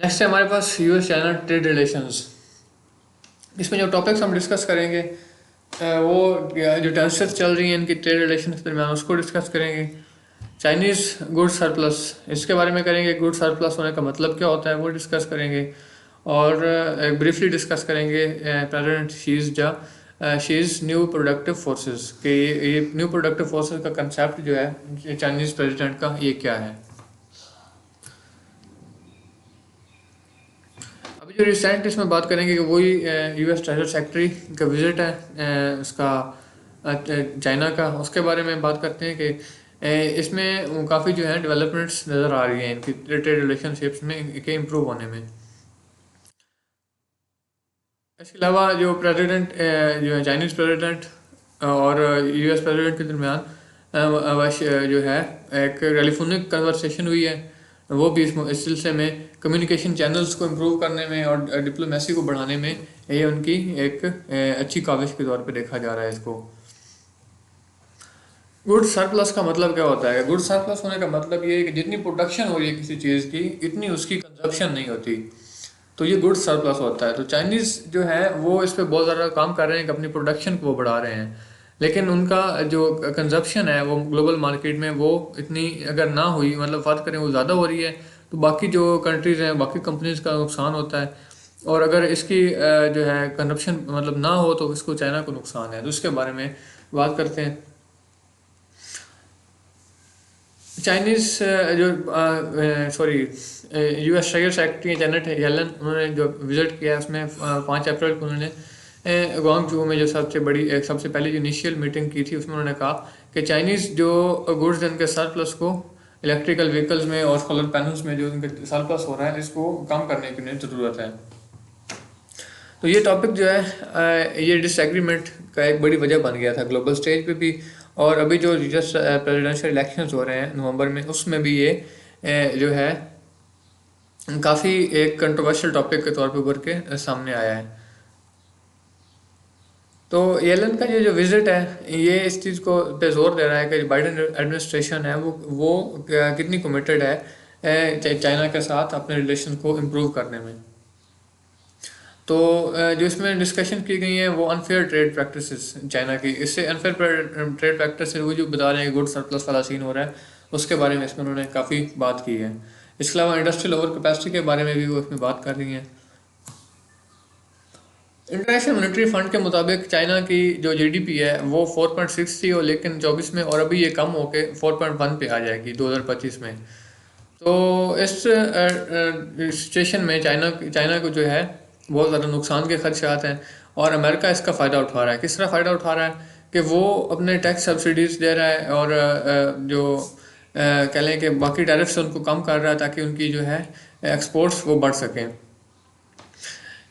Next है हमारे पास US China trade relations. इसमें जो टॉपिक्स हम डिस्कस करेंगे वो जो टेंशन्स चल रही हैं इनकी ट्रेड रिलेशन के दरमियान उसको डिस्कस करेंगे। चाइनीज़ गुड सरप्लस, इसके बारे में करेंगे। गुड सरप्लस होने का मतलब क्या होता है वो डिस्कस करेंगे। और ब्रीफली डिस्कस करेंगे president she's new productive forces कि ये न्यू प्रोडक्टिव फोर्सेस का कंसेप्ट जो है चाइनीज़ प्रेसिडेंट का ये क्या है। अभी जो रिसेंट इसमें बात करेंगे कि वही यूएस ट्रेजर सेक्रेटरी का विजिट है उसका चाइना का, उसके बारे में बात करते हैं कि इसमें काफ़ी जो है डेवलपमेंट्स नज़र आ रही हैं इनकी ट्रेड रिलेशनशिप्स में के इम्प्रूव होने में। इसके अलावा जो प्रेसिडेंट जो है चाइनीज़ प्रेसिडेंट और यूएस प्रेसिडेंट के दरमियान जो है एक टेलीफोनिक कन्वर्सेशन हुई है, वो भी इस सिलसिले में कम्युनिकेशन चैनल्स को इम्प्रूव करने में और डिप्लोमेसी को बढ़ाने में ये उनकी एक अच्छी काविश के तौर पे देखा जा रहा है इसको। गुड सरप्लस का मतलब क्या होता है? गुड सरप्लस होने का मतलब ये है कि जितनी प्रोडक्शन हो रही है किसी चीज़ की इतनी उसकी कंजप्शन नहीं होती, तो ये गुड सरप्लस होता है। तो चाइनीज़ जो है वो इस पर बहुत ज़्यादा काम कर रहे हैं कि अपनी प्रोडक्शन को वो बढ़ा रहे हैं, लेकिन उनका जो कंजप्शन है वो ग्लोबल मार्केट में वो इतनी अगर ना हुई, मतलब फ़र्क करें वो ज़्यादा हो रही है, तो बाकी जो कंट्रीज़ हैं बाकी कंपनीज़ का नुकसान होता है। और अगर इसकी जो है कंजप्शन मतलब ना हो तो इसको चाइना को नुकसान है। तो इसके बारे में बात करते हैं। चाइनीज़ जो sorry US treasure secretary Janet Yellen, उन्होंने जो विज़िट किया उसमें 5 अप्रैल को उन्होंने ग्वांगझू में जो सबसे पहली जो इनिशियल मीटिंग की थी उसमें उन्होंने कहा कि चाइनीज़ जो गुड्स जिनके सरप्लस को इलेक्ट्रिकल व्हीकल्स में और सोलर पैनल्स में जो उनके सरप्लस हो रहा है इसको कम करने की ज़रूरत है। तो ये टॉपिक जो है ये डिसएग्रीमेंट का एक बड़ी वजह बन गया था ग्लोबल स्टेज पे भी, और अभी जो जस्ट प्रेसिडेंशियल इलेक्शंस हो रहे हैं नवंबर में उसमें भी ये जो है काफ़ी एक कंट्रोवर्शियल टॉपिक के तौर पे उभर के सामने आया है। तो येलन का ये जो विजिट है ये इस चीज़ को पे जोर दे रहा है कि बाइडेन एडमिनिस्ट्रेशन है वो कितनी कमिटेड है चाइना के साथ अपने रिलेशन को इम्प्रूव करने में। तो जो इसमें डिस्कशन की गई है वो अनफेयर ट्रेड प्रैक्टिसेस चाइना की, इससे अनफेयर ट्रेड प्रैक्टिस वो जो बता रहे हैं गुड सरप्लस वाला सीन हो रहा है उसके बारे में इसमें उन्होंने काफ़ी बात की है। इसके अलावा इंडस्ट्रियल ओवर कैपेसिटी के बारे में भी वो इसमें बात कर रही हैं। इंटरनेशनल मॉनेटरी फंड के मुताबिक चाइना की जो जीडीपी है वो 4.6 थी और लेकिन 24 में, और अभी ये कम होके 4.1 पे आ जाएगी 2025 में। तो इस सिचुएशन में चाइना को जो है बहुत ज़्यादा नुकसान के खदशात हैं और अमेरिका इसका फ़ायदा उठा रहा है। किस तरह फ़ायदा उठा रहा है कि वो अपने टैक्स सब्सिडीज़ दे रहा है और जो कह लें कि बाकी टैरिफ्स उनको कम कर रहा है ताकि उनकी जो है एक्सपोर्ट्स वो बढ़ सकें।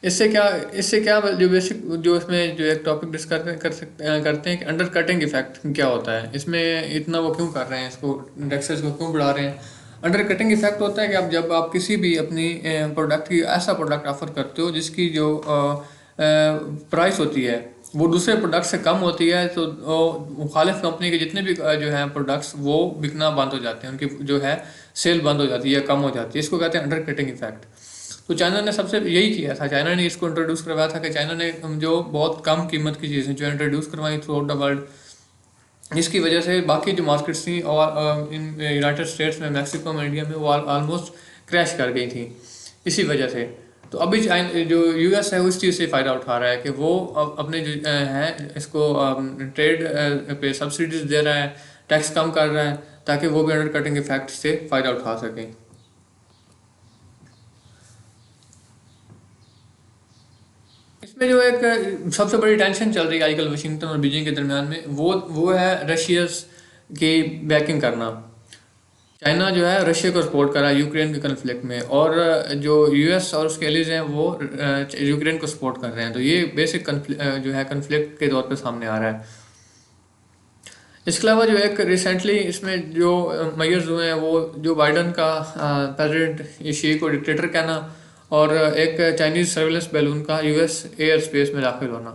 इससे क्या जो बेसिक जो इसमें जो एक टॉपिक डिस्कस करते हैं कि अंडर कटिंग इफेक्ट क्या होता है, इसमें इतना वो क्यों कर रहे हैं, इसको टैक्सेस को क्यों बढ़ा रहे हैं। अंडर कटिंग इफेक्ट होता है कि आप जब आप किसी भी अपनी प्रोडक्ट की ऐसा प्रोडक्ट ऑफर करते हो जिसकी जो प्राइस होती है वो दूसरे प्रोडक्ट से कम होती है, तो मुखालिफ कंपनी के जितने भी जो हैं प्रोडक्ट्स वो बिकना बंद हो जाते हैं, उनकी जो है सेल बंद हो जाती है, कम हो जाती है। इसको कहते हैं अंडर कटिंग इफेक्ट। तो चाइना ने सबसे यही किया था, चाइना ने इसको इंट्रोड्यूस करवाया था कि चाइना ने जो बहुत कम कीमत की चीज़ें जो इंट्रोड्यूस करवाई थ्रू आउट द वर्ल्ड, इसकी वजह से बाकी जो मार्केट्स थी और इन यूनाइटेड स्टेट्स में, मैक्सिको में, इंडिया में वो ऑलमोस्ट क्रैश कर गई थी इसी वजह से। तो अभी जो यूएस है उस चीज़ से फ़ायदा उठा रहा है कि वो अपने जो है इसको ट्रेड पे सब्सिडीज दे रहा है, टैक्स कम कर रहा है ताकि वो भी अंडर कटिंग इफेक्ट से फ़ायदा उठा सकें। इसमें जो एक सबसे बड़ी टेंशन चल रही है आजकल वाशिंगटन और बीजिंग के दरमियान में वो है रशियस की बैकिंग करना। चाइना जो है रशिया को सपोर्ट कर रहा है यूक्रेन के कन्फ्लिक्ट में, और जो यूएस और उसके एलीज हैं वो यूक्रेन को सपोर्ट कर रहे हैं। तो ये बेसिक जो है कन्फ्लिक्ट के तौर पे सामने आ रहा है। इसके अलावा जो एक रिसेंटली इसमें जो मेजर्स हुए हैं वो जो बाइडन का प्रेसिडेंट शी को डिक्टेटर कहना और एक चाइनीज़ सर्विलेंस बैलून का यूएस एयर स्पेस में दाखिल होना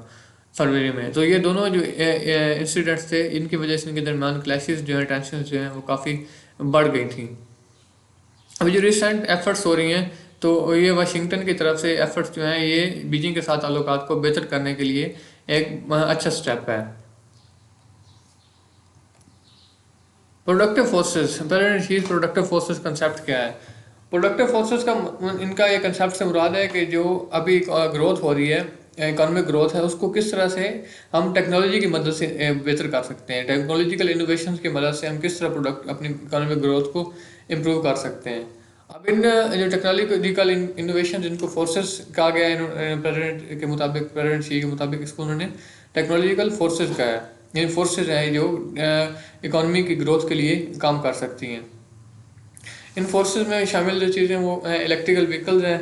फरवरी में, तो ये दोनों जो इंसिडेंट्स थे इनकी वजह से इनके दरमियान क्लैशेस जो है, टेंशन जो हैं वो काफ़ी बढ़ गई थी। अभी जो रिसेंट एफर्ट्स हो रही हैं तो ये वाशिंगटन की तरफ से एफर्ट्स जो हैं ये बीजिंग के साथ ताल्लुकात को बेहतर करने के लिए एक अच्छा स्टेप है। प्रोडक्टिव फोर्सेस, पहले चीज़ प्रोडक्टिव फोर्सेस कंसेप्ट क्या है। प्रोडक्टिव फोर्सेस का इनका ये कंसेप्ट से मुराद है कि जो अभी ग्रोथ हो रही है, इकोनॉमिक ग्रोथ है, उसको किस तरह से हम टेक्नोलॉजी की मदद से बेहतर कर सकते हैं। टेक्नोलॉजिकल इनोवेशन की मदद से हम किस तरह प्रोडक्ट अपनी इकोनॉमिक ग्रोथ को इम्प्रूव कर सकते हैं। अब इन जो टेक्नोलॉजिकल इनोवेशन जिनको फोर्सेस कहा गया है प्रेसिडेंट के मुताबिक, प्रेसिडेंट शी के मुताबिक इसको उन्होंने टेक्नोलॉजिकल फोर्सेस कहा है। ये फोर्सेस हैं जो इकोनॉमी की ग्रोथ के लिए काम कर सकती हैं। इन फोर्सेस में शामिल जो चीज़ें वो इलेक्ट्रिकल व्हीकल्स हैं,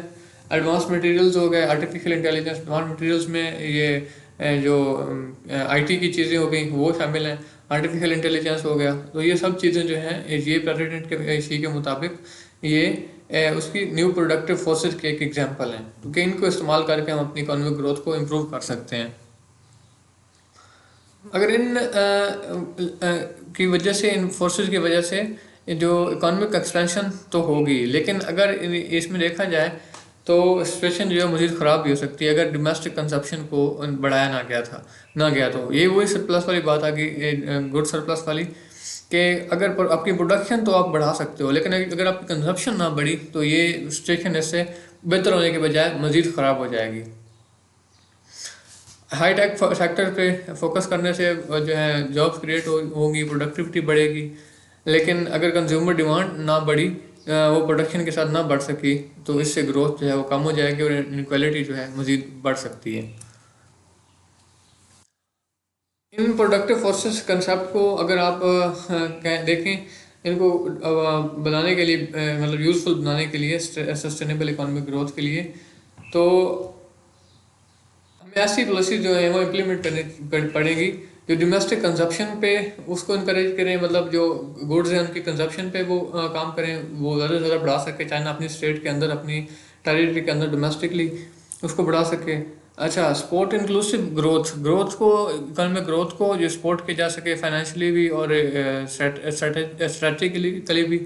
एडवांस मटेरियल्स हो गए, आर्टिफिशियल इंटेलिजेंस। एडवांस मटेरियल्स में ये जो आईटी की चीज़ें हो गई वो शामिल हैं, आर्टिफिशियल इंटेलिजेंस हो गया। तो ये सब चीज़ें जो हैं ये प्रेसिडेंट के शी के मुताबिक ये उसकी न्यू प्रोडक्टिव फोर्सेस के एक एग्जांपल हैं, क्योंकि इनको इस्तेमाल करके हम अपनी इकोनॉमिक ग्रोथ को इम्प्रूव कर सकते हैं। अगर इन की वजह से, इन फोर्सेस की वजह से जो इकोनॉमिक एक्सपेंशन तो होगी, लेकिन अगर इसमें देखा जाए तो सिचुएशन जो है मज़ीद ख़राब भी हो सकती है अगर डोमेस्टिक कंजप्शन को बढ़ाया ना गया तो। ये वही सरप्लस वाली बात आ गई, गुड सरप्लस वाली, कि अगर आपकी प्रोडक्शन तो आप बढ़ा सकते हो, लेकिन अगर आपकी कंजप्शन ना बढ़ी तो ये सिचुएशन इससे बेहतर होने के बजाय मज़ीद ख़राब हो जाएगी। हाई टेक सेक्टर पे फोकस करने से जो है जॉब्स क्रिएट होंगी, प्रोडक्टिविटी बढ़ेगी। लेकिन अगर कंज्यूमर डिमांड ना बढ़ी, वो प्रोडक्शन के साथ ना बढ़ सकी, तो इससे ग्रोथ जो है वो कम हो जाएगी और इनक्वालिटी जो है मज़ीद बढ़ सकती है। इन प्रोडक्टिव फोर्सेस कंसेप्ट को अगर आप देखें, इनको बनाने के लिए मतलब यूज़फुल बनाने के लिए, सस्टेनेबल इकोनॉमिक ग्रोथ के लिए, तो हमें ऐसी पॉलिसी जो है वो इम्प्लीमेंट करनी पड़ेगी जो डोमेस्टिक कंजप्शन पे उसको इनकरेज करें, मतलब जो गुड्स हैं उनकी कंजप्शन पे वो काम करें, वो ज़्यादा से ज़्यादा बढ़ा सके। चाइना अपनी स्टेट के अंदर, अपनी टेरिटरी के अंदर डोमेस्टिकली उसको बढ़ा सके। अच्छा, स्पोर्ट इंक्लूसिव ग्रोथ को, इकोनॉमिक ग्रोथ को जो सपोर्ट किया जा सके फाइनेंशियली भी और स्ट्रेटेजिकली भी।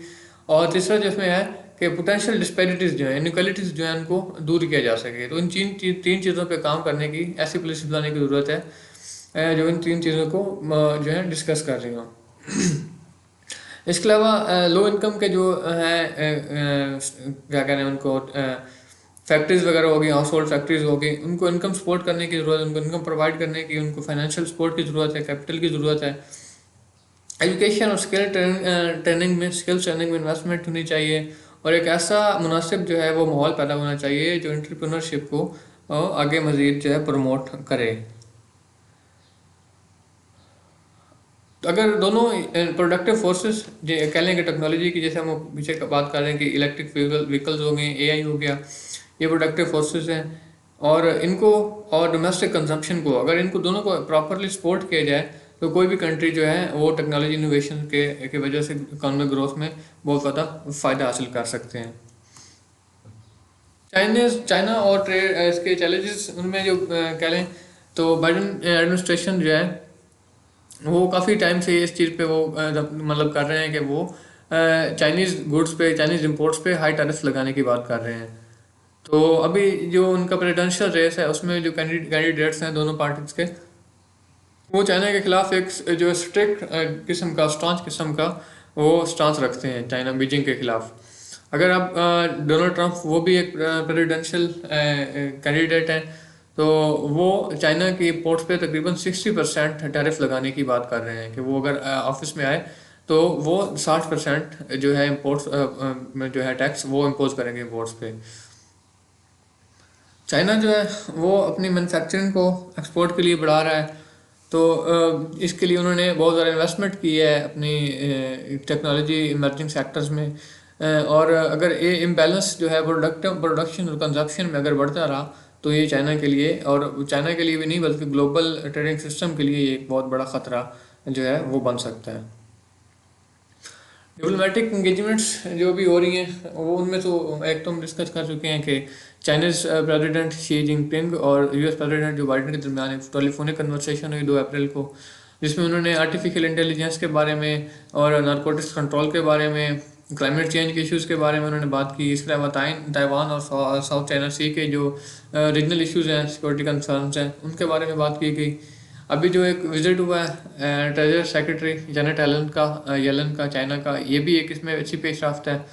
और तीसरा जिसमें है कि पोटेंशियल डिस्पैरिटीज़ जो है, इनक्वालिटीज़ जो है, उनको दूर किया जा सके। तो इन तीन चीज़ों पे काम करने की ऐसी पॉलिसी बनाने की ज़रूरत है जो इन तीन चीज़ों को जो है डिस्कस कर रही हूँ। इसके अलावा लो इनकम के जो हैं क्या कहते हैं उनको, फैक्ट्रीज़ वगैरह हो गई, हाउस होल्ड फैक्ट्रीज़ हो गई, उनको इनकम सपोर्ट करने की ज़रूरत है, उनको इनकम प्रोवाइड करने की, उनको फाइनेंशियल सपोर्ट की ज़रूरत है, कैपिटल की ज़रूरत है। एजुकेशन और ट्रेनिंग में, स्किल्स ट्रेनिंग में इन्वेस्टमेंट होनी चाहिए, और एक ऐसा मुनासिब जो है वो माहौल पैदा होना चाहिए जो एंटरप्रेन्योरशिप को आगे मज़ीद जो है प्रमोट करे। तो अगर दोनों प्रोडक्टिव फोर्सेस कह लेंगे टेक्नोलॉजी की, जैसे हम पीछे बात कर रहे हैं कि इलेक्ट्रिक व्हीकल्स हो गए, एआई हो गया, ये प्रोडक्टिव फोर्सेस हैं, और इनको और डोमेस्टिक कंजम्पशन को, अगर इनको दोनों को प्रॉपरली सपोर्ट किया जाए तो कोई भी कंट्री जो है वो टेक्नोलॉजी इनोवेशन के वजह से इकोनॉमिक ग्रोथ में बहुत ज़्यादा फ़ायदा हासिल कर सकते हैं। चाइना और ट्रेड इसके चैलेंजेस, उनमें जो कह लें तो बाइडन एडमिनिस्ट्रेशन जो है वो काफ़ी टाइम से इस चीज़ पे वो मतलब कर रहे हैं कि वो चाइनीज़ गुड्स पे, चाइनीज़ इंपोर्ट्स पे हाई टैरिफ लगाने की बात कर रहे हैं। तो अभी जो उनका प्रेसिडेंशियल रेस है उसमें जो कैंडिडेट्स हैं दोनों पार्टीज के, वो चाइना के खिलाफ एक जो स्ट्रिक्ट किस्म का, स्टांच किस्म का वो स्टांस रखते हैं चाइना, बीजिंग के खिलाफ। अगर आप डोनाल्ड ट्रंप, वो भी एक प्रेसिडेंशियल कैंडिडेट हैं, तो वो चाइना की इंपोर्ट्स पे तकरीबन 60% टैरिफ लगाने की बात कर रहे हैं कि वो अगर ऑफिस में आए तो वो 60% जो है इंपोर्ट्स में जो है टैक्स वो इम्पोज करेंगे इंपोर्ट्स पे। चाइना जो है वो अपनी मैन्युफैक्चरिंग को एक्सपोर्ट के लिए बढ़ा रहा है, तो इसके लिए उन्होंने बहुत ज़्यादा इन्वेस्टमेंट की है अपनी टेक्नोलॉजी इमर्जिंग सेक्टर्स में। और अगर ये इम्बैलेंस जो है प्रोडक्शन और कंजप्शन में अगर बढ़ता रहा तो ये चाइना के लिए, और चाइना के लिए भी नहीं बल्कि ग्लोबल ट्रेडिंग सिस्टम के लिए ये एक बहुत बड़ा ख़तरा जो है वो बन सकता है। डिप्लोमेटिक इंगेजमेंट्स जो भी हो रही हैं वो, उनमें तो एक तो हम डिस्कस कर चुके हैं कि चाइनीज़ प्रेसिडेंट शी जिनपिंग और यूएस प्रेसिडेंट जो बाइडेन के दरमियान एक टेलीफोनिक कन्वर्सेशन हुई 2 अप्रैल को, जिसमें उन्होंने आर्टिफिशियल इंटेलिजेंस के बारे में और नारकोटिक्स कंट्रोल के बारे में क्लाइमेट चेंज के इश्यूज़ के बारे में उन्होंने बात की। इसके अलावा ताइवान और साउथ चाइना सी के जो रीजनल इश्यूज़ हैं, सिक्योरिटी कंसर्न्स हैं, उनके बारे में बात की गई। अभी जो एक विजिट हुआ है ट्रेजर सेक्रेटरी जेनेट येलन का चाइना का, ये भी एक इसमें अच्छी पेशरफ्त है,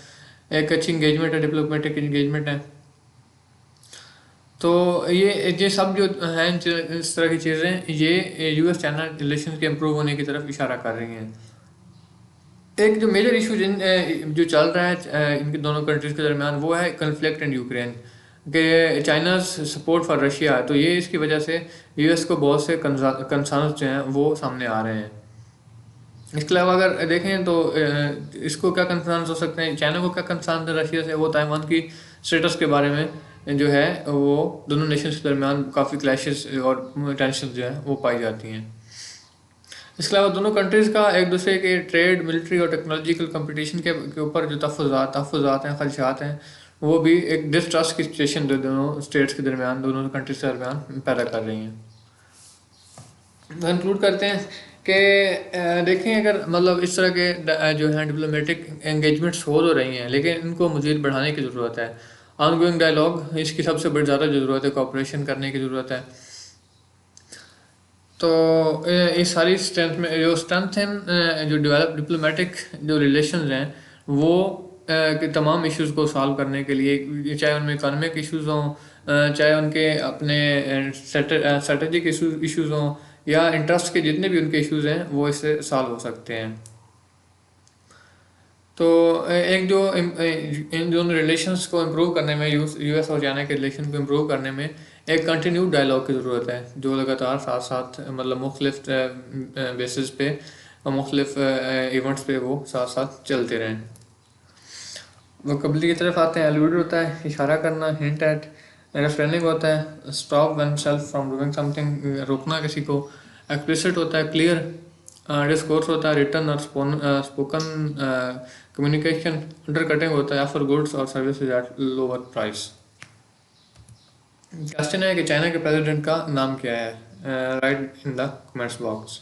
एक अच्छी इंगेजमेंट है, डिप्लोमेटिक इंगेजमेंट है। तो ये सब जो हैं इस तरह की चीज़ें, ये यूएस चाइना रिलेशन के इम्प्रूव होने की तरफ इशारा कर रही हैं। एक जो मेजर इशू जो चल रहा है इनके दोनों कंट्रीज़ के दरमियान, वो है कन्फ्लिक्ट इन यूक्रेन के चाइना सपोर्ट फॉर रशिया। तो ये इसकी वजह से यूएस को बहुत से कंसर्न्स जो हैं वो सामने आ रहे हैं। इसके अलावा अगर देखें तो इसको क्या कंसर्न्स हो सकते हैं, चाइना को क्या कंसर्न है रशिया से, वो ताइवान की स्टेटस के बारे में जो है वो दोनों नेशंस के दरमियान काफ़ी क्लैशेस और टेंशन जो है वो पाई जाती हैं। इसके अलावा दोनों कंट्रीज़ का एक दूसरे के ट्रेड, मिलिट्री और टेक्नोलॉजिकल कंपटीशन के ऊपर जो तहफ़्फ़ुज़ात हैं, ख़दशात हैं, वो भी एक डिस्ट्रस्ट की सिचुएशन दोनों स्टेट्स के दरमियान, दोनों कंट्रीज के दरमियान पैदा कर रही हैं। कंक्लूड करते हैं कि देखें, अगर मतलब इस तरह के जो हैं डिप्लोमेटिक एंगेजमेंट्स हो तो रही हैं, लेकिन इनको मज़ीद बढ़ाने की ज़रूरत है। ऑनगोइंग डायलॉग इसकी सबसे बड़ी ज़्यादा ज़रूरत है, कोऑपरेशन करने की ज़रूरत है। तो इस सारी स्ट्रेंथ में जो स्ट्रेंथ हैं, जो डेवलप डिप्लोमेटिक जो रिलेशंस हैं, वो के तमाम इश्यूज़ को सॉल्व करने के लिए, चाहे उनमें इकोनॉमिक इश्यूज़ हों, चाहे उनके अपने स्ट्रेटेजिक इश्यूज़ हों, या इंटरेस्ट के जितने भी उनके इश्यूज़ हैं, वो इससे सॉल्व हो सकते हैं। तो एक जो इन दोनों रिलेशंस को इम्प्रूव करने में, यूएस और चाइना के रिलेशन को इम्प्रूव करने में एक कंटिन्यू डायलॉग की ज़रूरत है, जो लगातार साथ साथ मतलब मुख्तलिफ बेसिस पे और मुख्तलिफ इवेंट्स पे वो साथ साथ चलते रहें। वोकैबुलरी की तरफ आते हैं। अलूड होता है इशारा करना, हिंट एट। रेफ्रेनिंग होता है stop one self from doing something, रोकना किसी को। एक्सप्लिसिट होता है क्लियर। डिस्कोर्स होता है रिटन और स्पोकन कम्युनिकेशन। अंडरकटिंग होता है ऑफर गुड्स और services at lower price. Question है कि चाइना के प्रेसिडेंट का नाम क्या है? Right in the comments box.